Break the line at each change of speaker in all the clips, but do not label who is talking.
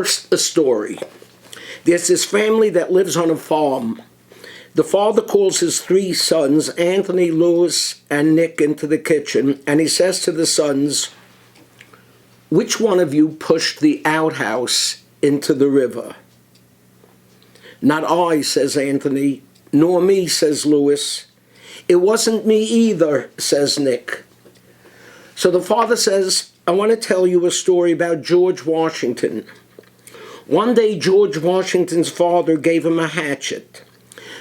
First, a story. There's this family that lives on a farm. The father calls his three sons, Anthony, Louis, and Nick, into the kitchen, and he says to the sons, "Which one of you pushed the outhouse into the river?" "Not I," says Anthony. "Nor me," says Louis. "It wasn't me either," says Nick. So the father says, "I want to tell you a story about George Washington. One day, George Washington's father gave him a hatchet.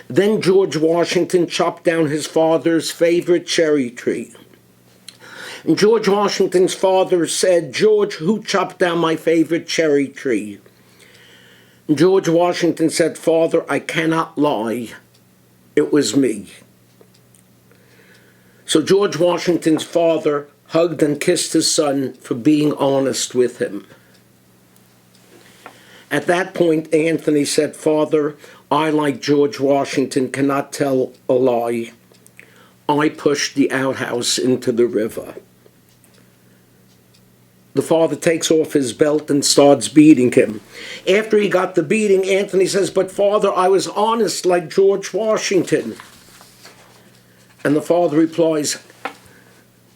Then George Washington chopped down his father's favorite cherry tree. And George Washington's father said, 'George, who chopped down my favorite cherry tree?' And George Washington said, 'Father, I cannot lie. It was me.' So George Washington's father hugged and kissed his son for being honest with him. At that point, Anthony said, 'Father, I, like George Washington, cannot tell a lie. I pushed the outhouse into the river.' The father takes off his belt and starts beating him. After he got the beating, Anthony says, 'But Father, I was honest like George Washington.' And the father replies,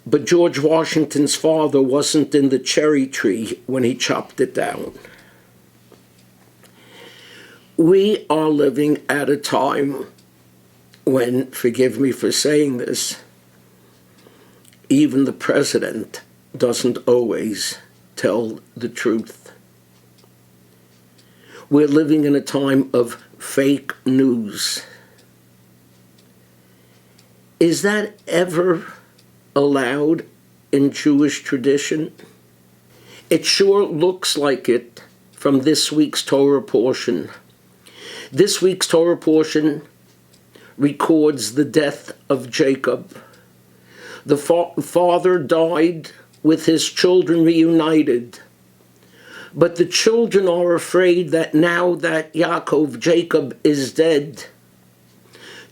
'But George Washington's father wasn't in the cherry tree when he chopped it down.'" We are living at a time when, forgive me for saying this, even the president doesn't always tell the truth. We're living in a time of fake news. Is that ever allowed in Jewish tradition? It sure looks like it from this week's Torah portion. This week's Torah portion records the death of Jacob. The father died with his children reunited. But the children are afraid that now that Jacob is dead,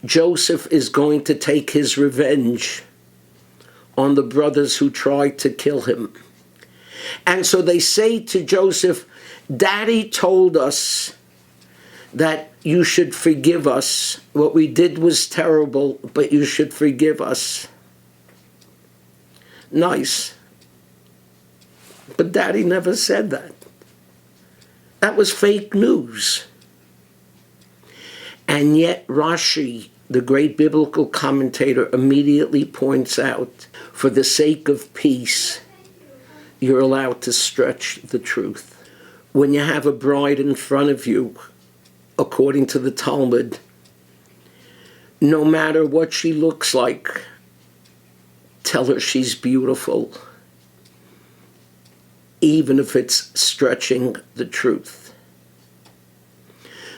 Joseph is going to take his revenge on the brothers who tried to kill him. And so they say to Joseph, "Daddy told us that you should forgive us. What we did was terrible, but you should forgive us." Nice. But Daddy never said that. That was fake news. And yet Rashi, the great biblical commentator, immediately points out, for the sake of peace, you're allowed to stretch the truth. When you have a bride in front of you, according to the Talmud, no matter what she looks like, tell her she's beautiful, even if it's stretching the truth.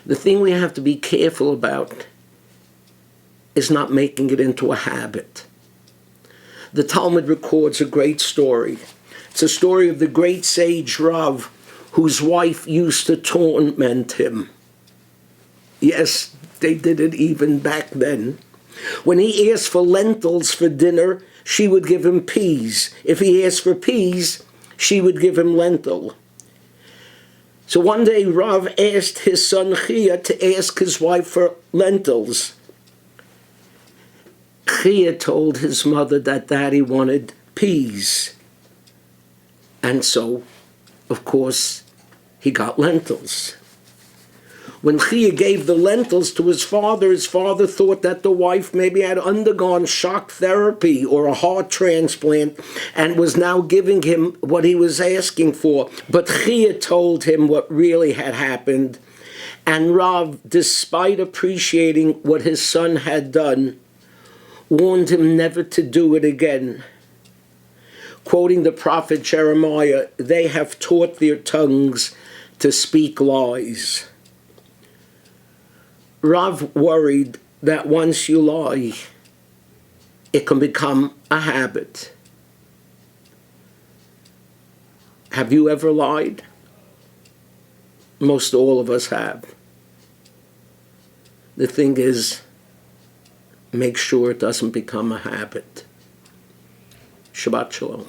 The thing we have to be careful about is not making it into a habit. The Talmud records a great story. It's a story of the great sage Rav, whose wife used to torment him. Yes, they did it even back then. When he asked for lentils for dinner, she would give him peas. If he asked for peas, she would give him lentil. So one day Rav asked his son Chia to ask his wife for lentils. Chia told his mother that Daddy wanted peas. And so, of course, he got lentils. When Chia gave the lentils to his father thought that the wife maybe had undergone shock therapy or a heart transplant and was now giving him what he was asking for. But Chia told him what really had happened. And Rav, despite appreciating what his son had done, warned him never to do it again. Quoting the prophet Jeremiah, "They have taught their tongues to speak lies." Rav worried that once you lie, it can become a habit. Have you ever lied? Most all of us have. The thing is, make sure it doesn't become a habit. Shabbat Shalom.